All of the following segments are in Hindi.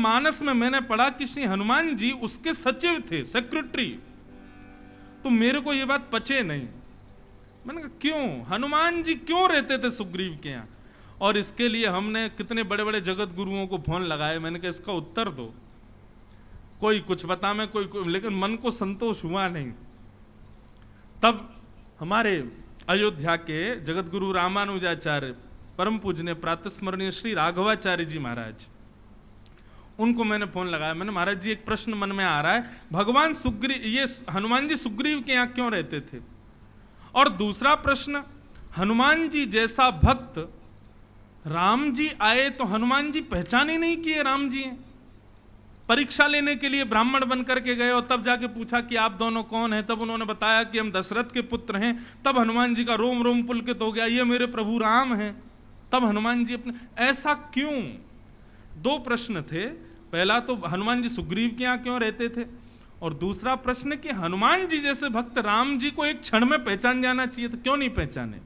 राममानस में मैंने पढ़ा कि श्री हनुमान जी उसके सचिव थे, सेक्रेटरी। तो मेरे को ये बात पचे नहीं। मैंने कहा क्यों, हनुमान जी क्यों रहते थे सुग्रीव के यहाँ? और इसके लिए हमने कितने बड़े बड़े जगत गुरुओं को फोन लगाए। मैंने कहा इसका उत्तर दो, कोई कुछ बता में, कोई लेकिन मन को संतोष हुआ नहीं। तब हमारे अयोध्या के जगत गुरु रामानुजाचार्य परम पूजनीय प्रातस्मरणीय श्री राघवाचार्य जी महाराज, उनको मैंने फोन लगाया। मैंने महाराज जी एक प्रश्न मन में आ रहा है, भगवान सुग्रीव, ये हनुमान जी सुग्रीव के यहाँ क्यों रहते थे? और दूसरा प्रश्न, हनुमान जी जैसा भक्त राम जी आए तो हनुमान जी पहचान ही नहीं किए राम जी हैं। परीक्षा लेने के लिए ब्राह्मण बन करके गए और तब जाके पूछा कि आप दोनों कौन हैं? तब उन्होंने बताया कि हम दशरथ के पुत्र हैं। तब हनुमान जी का रोम रोम पुलकित हो गया, ये मेरे प्रभु राम हैं। तब हनुमान जी अपने, ऐसा क्यों? दो प्रश्न थे। पहला तो हनुमान जी सुग्रीव के यहाँ क्यों रहते थे, और दूसरा प्रश्न कि हनुमान जी जैसे भक्त राम जी को एक क्षण में पहचान जाना चाहिए तो क्यों नहीं पहचाने?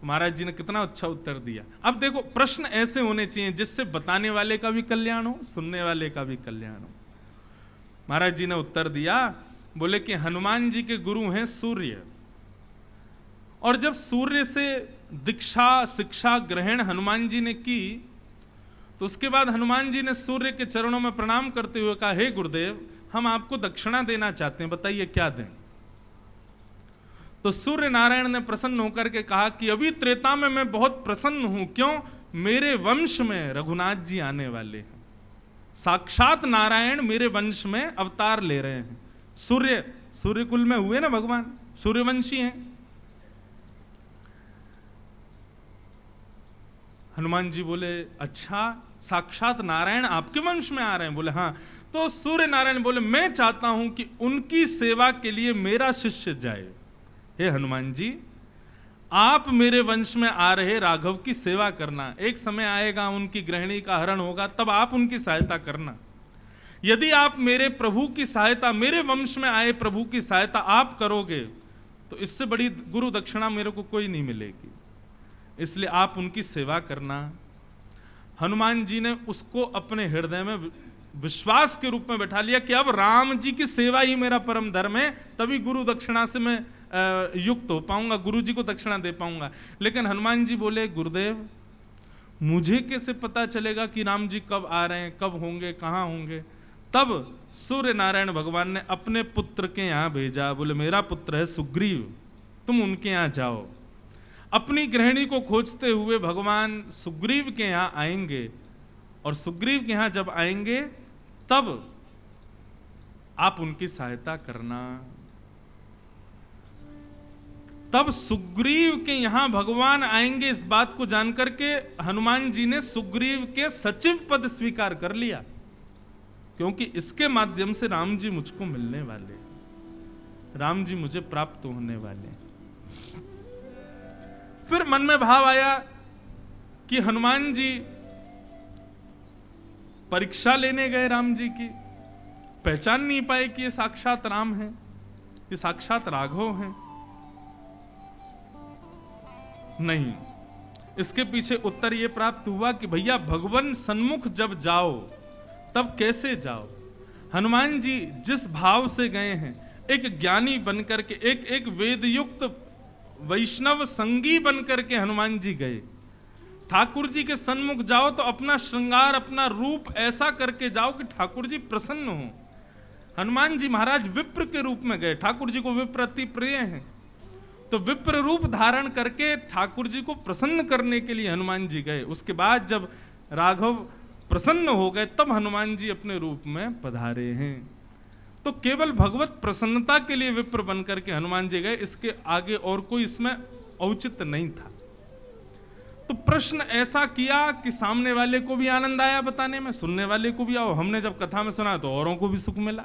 महाराज जी ने कितना अच्छा उत्तर दिया। अब देखो, प्रश्न ऐसे होने चाहिए जिससे बताने वाले का भी कल्याण हो, सुनने वाले का भी कल्याण हो। महाराज जी ने उत्तर दिया, बोले कि हनुमान जी के गुरु हैं सूर्य, और जब सूर्य से दीक्षा शिक्षा ग्रहण हनुमान जी ने की तो उसके बाद हनुमान जी ने सूर्य के चरणों में प्रणाम करते हुए कहा, हे गुरुदेव, हम आपको दक्षिणा देना चाहते हैं, बताइए क्या दें? तो सूर्य नारायण ने प्रसन्न होकर के कहा कि अभी त्रेता में मैं बहुत प्रसन्न हूं। क्यों? मेरे वंश में रघुनाथ जी आने वाले हैं, साक्षात नारायण मेरे वंश में अवतार ले रहे हैं। सूर्य कुल में हुए ना भगवान, सूर्यवंशी हैं। हनुमान जी बोले, अच्छा साक्षात नारायण आपके वंश में आ रहे हैं? बोले हाँ। तो सूर्य नारायण बोले, मैं चाहता हूं कि उनकी सेवा के लिए मेरा शिष्य जाए। हे हनुमान जी, आप मेरे वंश में आ रहे राघव की सेवा करना। एक समय आएगा उनकी गृहिणी का हरण होगा, तब आप उनकी सहायता करना। यदि आप मेरे प्रभु की सहायता, मेरे वंश में आए प्रभु की सहायता आप करोगे तो इससे बड़ी गुरु दक्षिणा मेरे को कोई नहीं मिलेगी, इसलिए आप उनकी सेवा करना। हनुमान जी ने उसको अपने हृदय में विश्वास के रूप में बैठा लिया कि अब राम जी की सेवा ही मेरा परम धर्म है, तभी गुरु दक्षिणा से मैं युक्त हो पाऊंगा, गुरु जी को दक्षिणा दे पाऊंगा। लेकिन हनुमान जी बोले, गुरुदेव मुझे कैसे पता चलेगा कि राम जी कब आ रहे हैं, कब होंगे, कहाँ होंगे? तब सूर्य नारायण भगवान ने अपने पुत्र के यहाँ भेजा। बोले, मेरा पुत्र है सुग्रीव, तुम उनके यहाँ जाओ। अपनी गृहिणी को खोजते हुए भगवान सुग्रीव के यहाँ आएंगे, और सुग्रीव के यहाँ जब आएंगे तब आप उनकी सहायता करना। तब सुग्रीव के यहां भगवान आएंगे, इस बात को जानकर के हनुमान जी ने सुग्रीव के सचिव पद स्वीकार कर लिया, क्योंकि इसके माध्यम से राम जी मुझको मिलने वाले, राम जी मुझे प्राप्त होने वाले। फिर मन में भाव आया कि हनुमान जी परीक्षा लेने गए राम जी की, पहचान नहीं पाए कि ये साक्षात राम हैं, ये साक्षात राघव हैं। नहीं, इसके पीछे उत्तर ये प्राप्त हुआ कि भैया भगवान सन्मुख जब जाओ तब कैसे जाओ। हनुमान जी जिस भाव से गए हैं, एक ज्ञानी बनकर के, एक वेदयुक्त वैष्णव संगी बनकर के हनुमान जी गए। ठाकुर जी के सन्मुख जाओ तो अपना श्रृंगार, अपना रूप ऐसा करके जाओ कि ठाकुर जी प्रसन्न हो। हनुमान जी महाराज विप्र के रूप में गए, ठाकुर जी को विप्र अति प्रिय हैं, तो विप्र रूप धारण करके ठाकुर जी को प्रसन्न करने के लिए हनुमान जी गए। उसके बाद जब राघव प्रसन्न हो गए तब हनुमान जी अपने रूप में पधारे हैं। तो केवल भगवत प्रसन्नता के लिए विप्र बनकर के हनुमान जी गए, इसके आगे और कोई इसमें औचित्य नहीं था। तो प्रश्न ऐसा किया कि सामने वाले को भी आनंद आया बताने में, सुनने वाले को भी। आओ, हमने जब कथा में सुना तो औरों को भी सुख मिला।